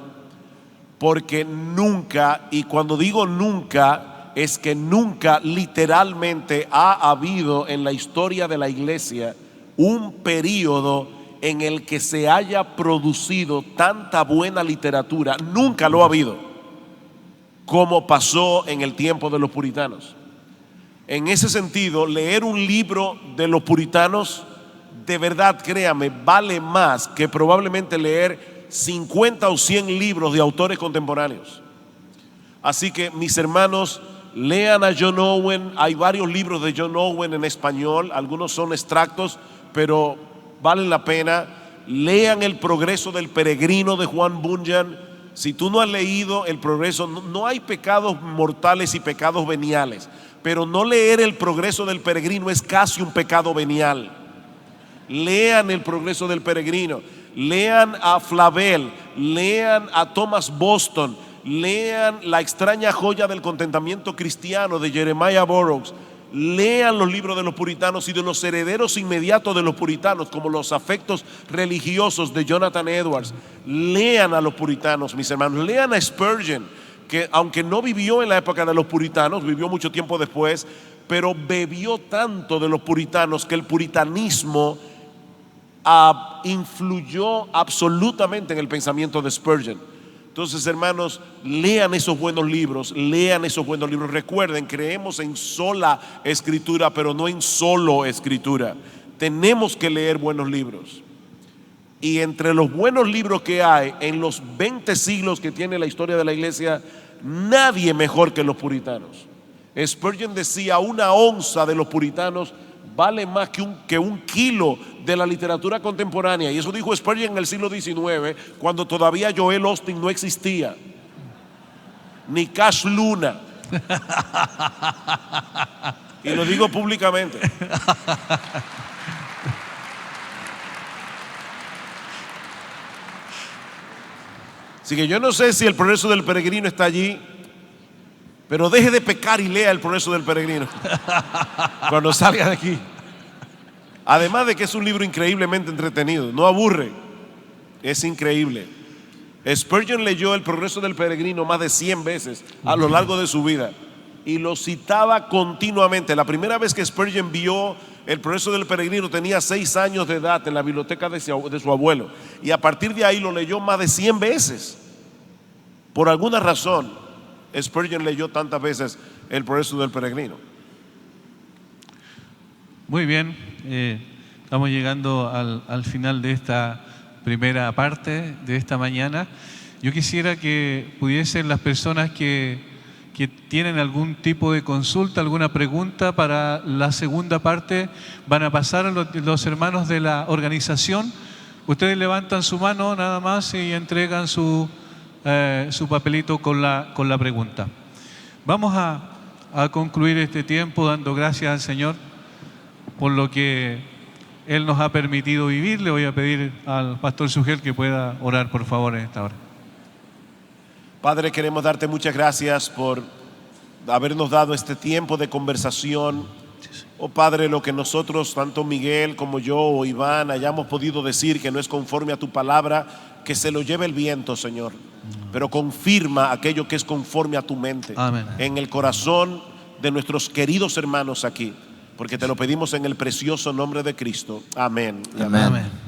porque nunca, y cuando digo nunca, es que nunca literalmente ha habido en la historia de la iglesia un periodo en el que se haya producido tanta buena literatura. Nunca lo ha habido como pasó en el tiempo de los puritanos. En ese sentido, leer un libro de los puritanos, de verdad, créame, vale más que probablemente leer 50 o 100 libros de autores contemporáneos. Así que, mis hermanos, lean a John Owen. Hay varios libros de John Owen en español, algunos son extractos, pero valen la pena. Lean El progreso del peregrino de Juan Bunyan. Si tú no has leído El progreso, no hay pecados mortales y pecados veniales, pero no leer El progreso del peregrino es casi un pecado venial. Lean El progreso del peregrino, lean a Flavel, lean a Thomas Boston, lean La extraña joya del contentamiento cristiano de Jeremiah Burroughs. Lean los libros de los puritanos y de los herederos inmediatos de los puritanos, como Los afectos religiosos de Jonathan Edwards. Lean a los puritanos, mis hermanos. Lean a Spurgeon, que aunque no vivió en la época de los puritanos, vivió mucho tiempo después, pero bebió tanto de los puritanos que el puritanismo influyó absolutamente en el pensamiento de Spurgeon. Entonces, hermanos, lean esos buenos libros, lean esos buenos libros. Recuerden, creemos en sola escritura, pero no en solo escritura. Tenemos que leer buenos libros. Y entre los buenos libros que hay en los 20 siglos que tiene la historia de la iglesia, nadie mejor que los puritanos. Spurgeon decía: una onza de los puritanos vale más que un kilo de la literatura contemporánea. Y eso dijo Spurgeon en el siglo XIX, cuando todavía Joel Austin no existía, ni Cash Luna. Y lo digo públicamente. Así que yo no sé si El progreso del peregrino está allí, pero deje de pecar y lea El progreso del peregrino cuando salga de aquí. Además de que es un libro increíblemente entretenido, no aburre, es increíble. Spurgeon leyó El progreso del peregrino más de 100 veces a lo largo de su vida y lo citaba continuamente. La primera vez que Spurgeon vio El progreso del peregrino tenía 6 años de edad en la biblioteca de su abuelo, y a partir de ahí lo leyó más de 100 veces. Por alguna razón, Spurgeon leyó tantas veces El progreso del peregrino. Muy bien, estamos llegando al final de esta primera parte de esta mañana. Yo quisiera que pudiesen las personas que tienen algún tipo de consulta, alguna pregunta para la segunda parte, van a pasar a los hermanos de la organización. Ustedes levantan su mano nada más y entregan su papelito con la pregunta. Vamos a concluir este tiempo dando gracias al Señor por lo que Él nos ha permitido vivir. Le voy a pedir al pastor Sugel que pueda orar, por favor, en esta hora. Padre, queremos darte muchas gracias por habernos dado este tiempo de conversación. Oh Padre, lo que nosotros, tanto Miguel como yo o Iván, hayamos podido decir que no es conforme a tu palabra, que se lo lleve el viento, Señor, pero confirma aquello que es conforme a tu mente. Amén. En el corazón de nuestros queridos hermanos aquí, porque te lo pedimos en el precioso nombre de Cristo. Amén. Amén. Amén.